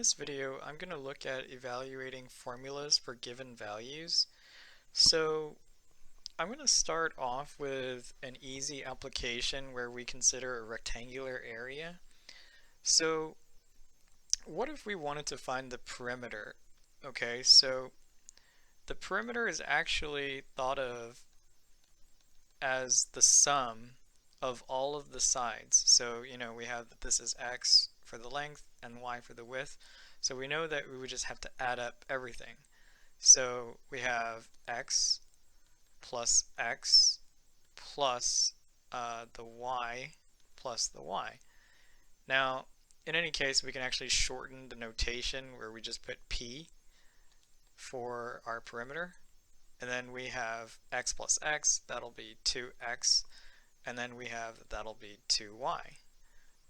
this video, I'm going to look at evaluating formulas for given values. So I'm going to start off with an easy application where we consider a rectangular area. So what if we wanted to find the perimeter? Okay, so the perimeter is actually thought of as the sum of all of the sides. So, we have that this is x for the length and y for the width. So we know that we would just have to add up everything. So we have x plus the y plus the y. Now, in any case, we can actually shorten the notation where we just put p for our perimeter. And then we have x plus x, that'll be 2x, and then we have that'll be 2y.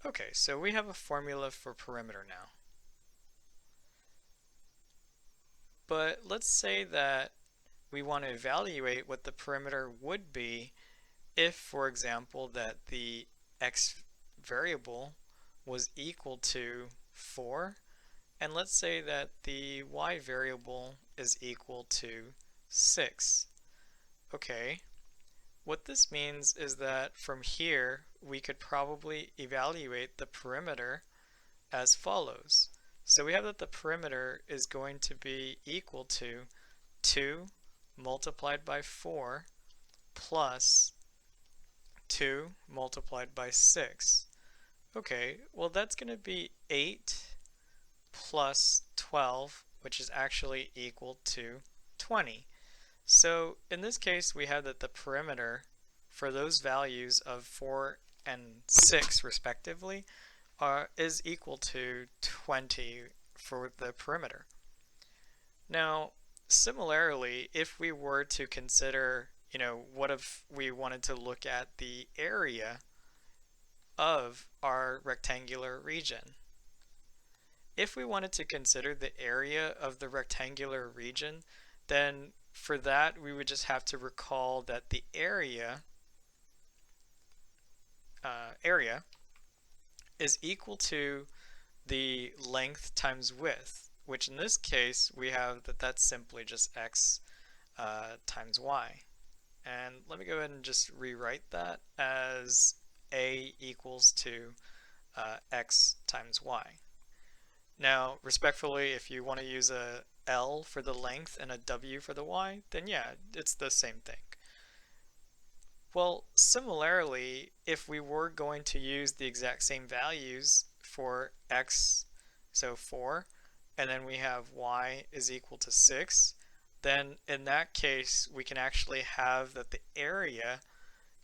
Okay, so we have a formula for perimeter now. But let's say that we want to evaluate what the perimeter would be if, for example, that the x variable was equal to 4, and let's say that the y variable is equal to 6. Okay, what this means is that from here we could probably evaluate the perimeter as follows. So we have that the perimeter is going to be equal to 2 multiplied by 4 plus 2 multiplied by 6. Okay, well that's going to be 8 plus 12, which is actually equal to 20. So in this case, we have that the perimeter for those values of 4 and 6 respectively is equal to 20 for the perimeter. Now, similarly, if we were to consider, what if we wanted to look at the area of our rectangular region? If we wanted to consider the area of the rectangular region, then for that we would just have to recall that the area is equal to the length times width, which in this case we have that that's simply just x times y. And let me go ahead and just rewrite that as a equals to x times y. Now, respectfully, if you want to use a L for the length and a W for the Y, then yeah, it's the same thing. Well, similarly, if we were going to use the exact same values for x, so 4, and then we have y is equal to 6, then in that case we can actually have that the area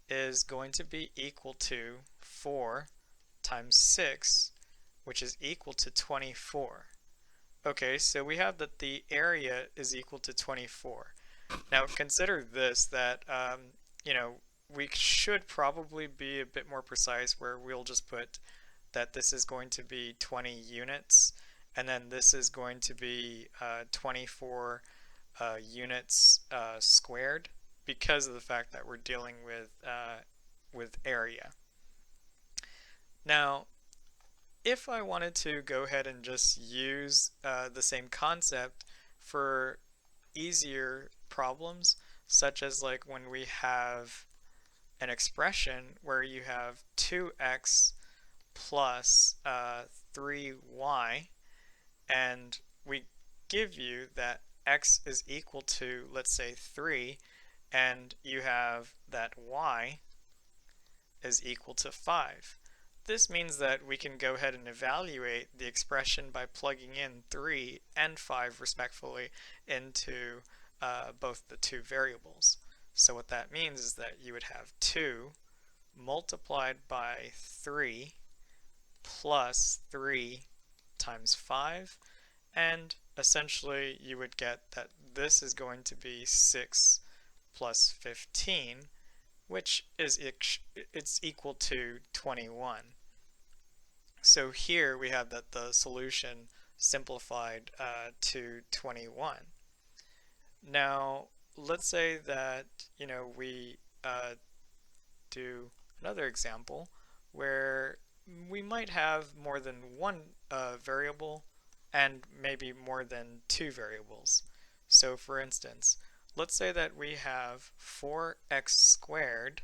is going to be equal to 4 times 6, which is equal to 24. Okay, so we have that the area is equal to 24. Now consider this, that we should probably be a bit more precise, where we'll just put that this is going to be 20 units, and then this is going to be 24 units squared, because of the fact that we're dealing with area. Now, if I wanted to go ahead and just use the same concept for easier problems, such as like when we have an expression where you have 2x plus 3y, and we give you that x is equal to, let's say, 3, and you have that y is equal to 5. This means that we can go ahead and evaluate the expression by plugging in 3 and 5 respectively into both the two variables. So what that means is that you would have 2 multiplied by 3 plus 3 times 5, and essentially you would get that this is going to be 6 plus 15, which is it's equal to 21. So here we have that the solution simplified to 21. Now let's say that we do another example where we might have more than one variable and maybe more than two variables. So for instance, let's say that we have 4x squared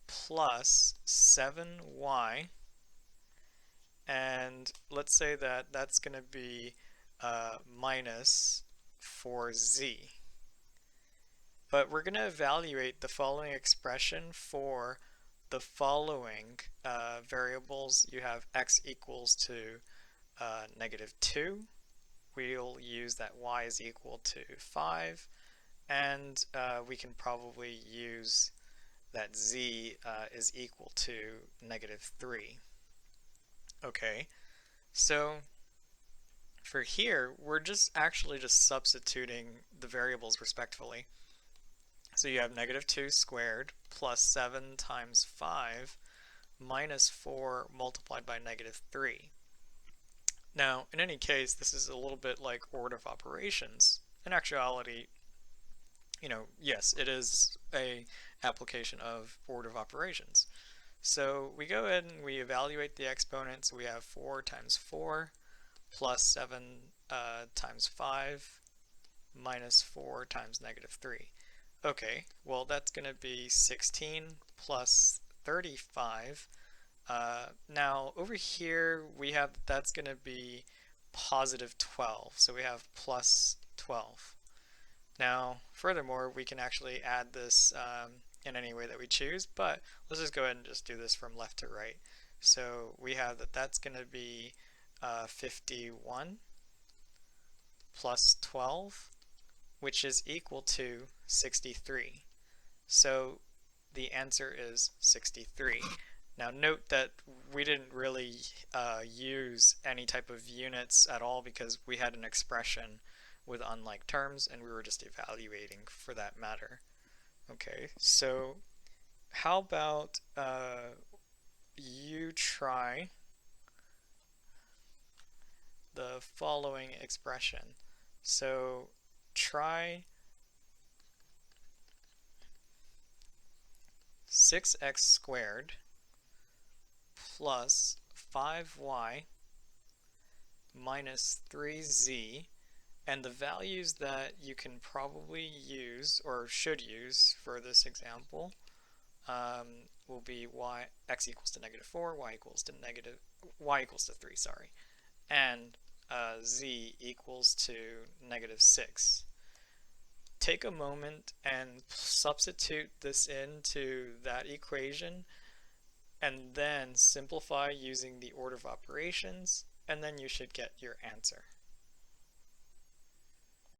plus 7y, and let's say that that's going to be minus 4z. But we're going to evaluate the following expression for the following variables. You have x equals to -2. We'll use that y is equal to 5, and we can probably use that z is equal to -3. Okay, so for here, we're actually just substituting the variables respectively. So you have -2 squared plus 7 times 5 minus 4 multiplied by -3. Now, in any case, this is a little bit like order of operations. In actuality, yes, it is a application of order of operations. So we go ahead and we evaluate the exponents. We have 4 times 4 plus 7 times 5 minus 4 times -3. Okay, well that's going to be 16 plus 35. Now over here we have that's going to be positive 12, so we have plus 12. Now furthermore, we can actually add this in any way that we choose, but let's just go ahead and just do this from left to right. So we have that that's going to be 51 plus 12, which is equal to 63. So the answer is 63. Now note that we didn't really use any type of units at all because we had an expression with unlike terms and we were just evaluating for that matter. Okay, so how about you try the following expression. So try 6x squared plus 5y minus 3z, and the values that you can probably use or should use for this example will be x equals to -4, y equals to 3, sorry, and z equals to -6. Take a moment and substitute this into that equation, and then simplify using the order of operations, and then you should get your answer.